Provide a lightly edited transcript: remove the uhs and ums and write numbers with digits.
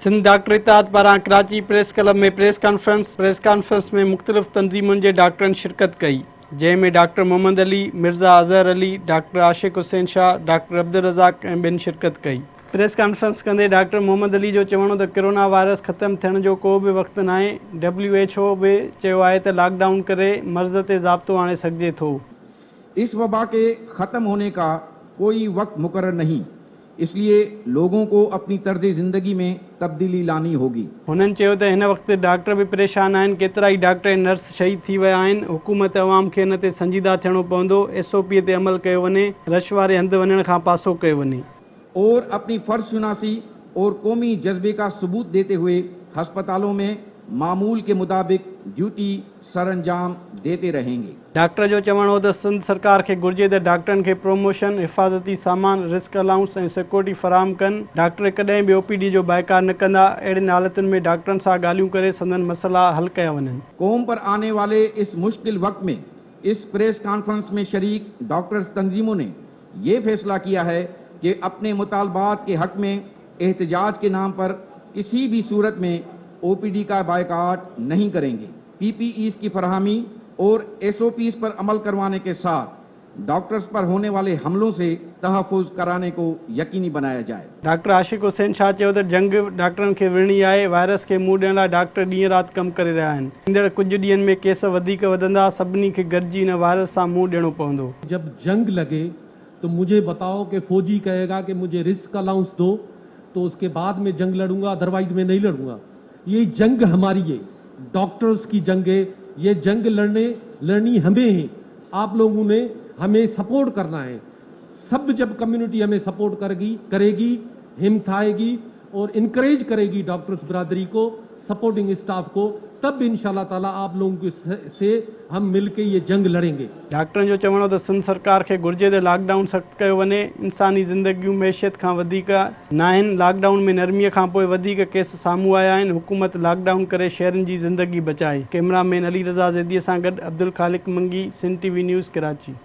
Sindh doctor इत्तेहाद पारां Karachi press club में प्रेस कॉन्फ्रेंस में मुख़्तलिफ़ तंज़ीमुनि जे डॉक्टरनि शिरकत कई, जंहिंमें doctor Mohammad Ali, Mirza Azhar Ali, doctor Ashiq Hussain Shah, doctor Abdul Razzaq ऐं ॿियनि शिरकत कई। प्रेस कॉन्फ्रेंस कंदे डॉक्टर मोहम्मद अली जो चवणो त कोरोना वायरस ख़तमु थियण जो को बि वक़्तु नाहे। WHO बि चयो आहे त लॉकडाउन करे मर्ज़ ते ज़ाब्तो आणे सघिजे थो। इस वबा के ख़त्म होने का कोई वक्त मुकर्रर नहीं, इसलिए लोगों को अपनी तर्ज ज़िंदगी में तब्दीली लानी होगी। हुननि चयो त हिन वक़्तु डॉक्टर बि परेशान आहिनि, केतिरा ई डॉक्टर ऐं नर्स शहीद थी विया आहिनि। हुकूमत अवाम खे हिन ते संजीदा थियणो पवंदो, SOP ते अमल कयो वञे, रश वारे हंधि वञण खां पासो कयो वञे और अपनी फ़र्ज़ शुनासी और कौमी जज्बे का सबूत देते हुए हस्पतालों में मामूल के मुताबिक ड्यूटी सरअंजाम देते रहेंगे। डॉक्टर जो चवणो त सिंध सरकार खे घुर्जे त डॉक्टरनि खे प्रोमोशन, हिफ़ाज़ती सामान, रिस्क अलाउंस ऐं सिक्योरिटी फराहम कनि। डॉक्टर कॾहिं बि OPD जो बाइकाट न कंदा। अहिड़ियुनि हालतुनि में डॉक्टरनि सां ॻाल्हियूं करे संदन मसइला हल कया वञनि। कौम पर आने वाले इस मुश्किल वक्त में इस प्रेस कॉन्फ्रेंस में शरीक डॉक्टर्स तंजीमों ने ये फैसला किया है कि अपने मुतालबात के हक में एहतजाज के नाम पर किसी भी सूरत में OPD का बायकाट नहीं करेंगे। PPEs की फरहमी और SOPs पर अमल करवाने के साथ डॉक्टर्स पर होने वाले हमलों से तहफ़्फ़ुज़ कराने को यकीनी बनाया जाए। डॉक्टर आशिक़ हुसैन शाह चयो त जंग डॉक्टरनि खे विढ़णी आहे। वायरस खे मुंहुं ॾियण लाइ डॉक्टर ॾींहुं राति कमु करे रहिया आहिनि। ईंदड़ कुझु ॾींहंनि में केस वधीक वधंदा, सभिनी खे गॾिजी हिन वायरस सां मुंहुं ॾियणो पवंदो। जब जंग लगे तो मुझे बताओ कि फौजी कहेगा कि मुझे रिस्क अलाउंस दो, तो उसके बाद में जंग लड़ूंगा, अदरवाइज मैं नहीं लड़ूंगा। ये जंग हमारी है, डॉक्टर्स की जंग है। ये जंग लड़नी हमें है। आप लोगों ने हमें सपोर्ट करना है। सब जब कम्युनिटी हमें सपोर्ट करेगी, हिम्मत आएगी और इनकरेज करेगी डॉक्टर्स बरादरी को, सपोर्टिंग स्टाफ को, तब इंशाल्लाह ताला आप लोगों से हम मिलके ये जंग लड़ेंगे। डॉक्टरनि जो चवणो त सिंध सरकार खे घुर्जे त लॉकडाउन सख़्तु कयो वञे। इंसानी ज़िंदगियूं मैशियत खां वधीक न आहिनि। लॉकडाउन में नरमीअ खां पोइ वधीक केस साम्हूं आया आहिनि। हुकूमत लॉकडाउन करे शहरनि जी ज़िंदगी बचाए। कैमरामैन अली रज़ा ज़ैदीअ सां गॾु अब्दुल ख़ालिक़ मंगी, सिंध TV न्यूज़, कराची।